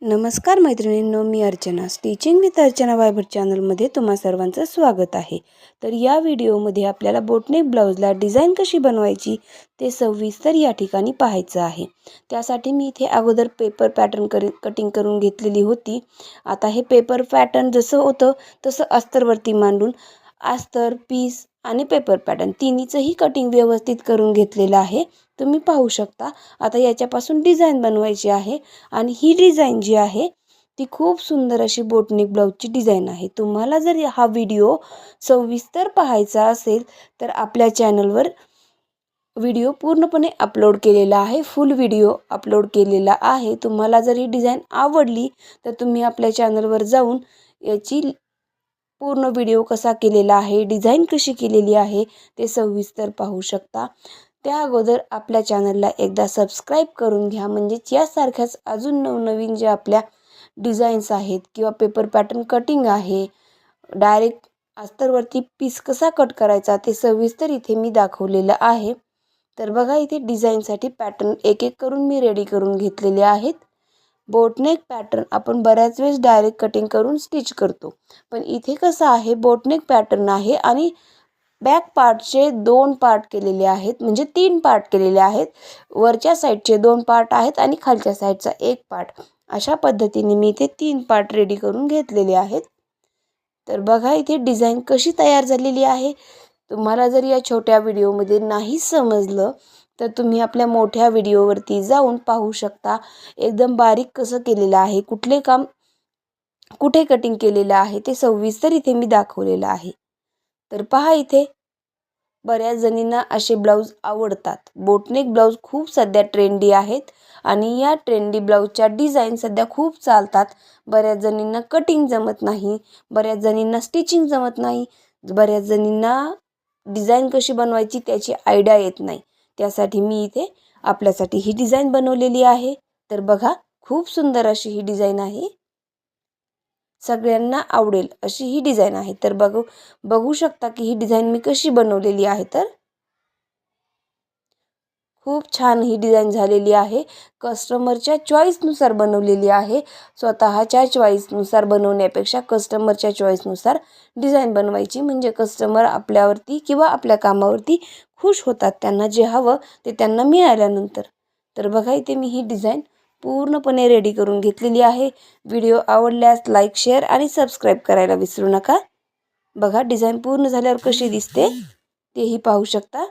नमस्कार मैत्रिणींनो, मी Archana stitching with Archana Vaibhat चॅनलमध्ये तुम्हा सर्वांचं स्वागत आहे। तर या व्हिडिओमध्ये आपल्याला बोटनेक ब्लाउजला डिझाईन कशी बनवायची ते सविस्तर या ठिकाणी पाहायचं आहे। त्यासाठी मी इथे अगोदर पेपर पॅटर्न कटिंग करून घेतलेली होती। आता हे पेपर पॅटर्न जसं होतं तसं अस्तरवरती मांडून अस्तर, पीस आणि पेपर पॅटर्न तिन्हीचंही कटिंग व्यवस्थित करून घेतलेलं आहे। तुम्ही पाहू शकता। आता याच्यापासून डिझाइन बनवायची आहे आणि ही डिझाइन जी आहे ती खूप सुंदर अशी बोटनेक ब्लाउजची डिझाइन आहे। तुम्हाला जर हा व्हिडिओ सविस्तर पाहायचा असेल तर आपल्या चॅनलवर व्हिडिओ पूर्णपणे अपलोड केलेला आहे, फुल व्हिडिओ अपलोड केलेला आहे। तुम्हाला जर ही डिझाइन आवडली तर तुम्ही आपल्या चॅनलवर जाऊन याची पूर्ण व्हिडिओ कसा केलेला आहे, डिझाइन कशी केलेली आहे ते सविस्तर पाहू शकता। त्या अगोदर आपल्या चॅनलला एकदा सबस्क्राइब करून घ्या, म्हणजे यासारख्याच अजून नवनवीन जे आपल्या डिझाईन्स आहेत किंवा पेपर पॅटर्न कटिंग आहे, डायरेक्ट अस्तरवरती पीस कसा कट करायचा ते सविस्तर इथे मी दाखवलेलं आहे। तर बघा, इथे डिझाईनसाठी पॅटर्न एक एक करून मी रेडी करून घेतलेले आहेत। बोटनेक पॅटर्न आपण बऱ्याच वेळेस डायरेक्ट कटिंग करून स्टिच करतो, पण इथे कसं आहे, बोटनेक पॅटर्न आहे आणि बॅक पार्टचे 2 पार्ट केलेले आहेत, म्हणजे 3 पार्ट केलेले आहेत। वरच्या साईडचे 2 पार्ट आहेत आणि खालच्या साईडचा 1 पार्ट, अशा पद्धतीने मी इथे 3 पार्ट रेडी करून घेतलेले आहेत। तर बघा इथे डिझाइन कशी तयार झालेली आहे। तुम्हाला जर या छोट्या व्हिडिओमध्ये नाही समजलं तर तुम्ही आपल्या मोठ्या व्हिडिओवरती जाऊन पाहू शकता, एकदम बारीक कसं केलेलं आहे, कुठले काम कुठे कटिंग केलेलं आहे ते सविस्तर इथे मी दाखवलेलं आहे। तर पहा, इथे बऱ्याच जणींना असे ब्लाउज आवडतात। बोटनेक ब्लाउज खूप सध्या ट्रेंडी आहेत आणि या ट्रेंडी ब्लाउजच्या डिझाइन सध्या खूप चालतात। बऱ्याच जणींना कटिंग जमत नाही, बऱ्याच जणींना स्टिचिंग जमत नाही, बऱ्याच जणींना डिझाइन कशी बनवायची त्याची आयडिया येत नाही। त्यासाठी मी इथे आपल्यासाठी ही डिझाइन बनवलेली आहे। तर बघा, खूप सुंदर अशी ही डिझाइन आहे, सगळ्यांना आवडेल अशी ही डिझाइन आहे। तर बघू शकता की ही डिझाइन मी कशी बनवलेली आहे। तर खूप छान ही डिझाइन झालेली आहे, कस्टमरच्या चॉईसनुसार बनवलेली आहे। स्वतःच्या चॉईसनुसार बनवण्यापेक्षा कस्टमरच्या चॉईसनुसार डिझाइन बनवायची, म्हणजे कस्टमर आपल्यावरती किंवा आपल्या कामावरती खुश होतात, त्यांना जे हवं ते त्यांना मिळाल्यानंतर। तर बघा, इथे मी ही डिझाइन पूर्णपणे रेडी करून घेतलेली आहे। व्हिडिओ आवडल्यास लाईक, शेअर आणि सबस्क्राइब करायला विसरू नका। बघा डिझाइन पूर्ण झाल्यावर कशी दिसते तेही पाहू शकता।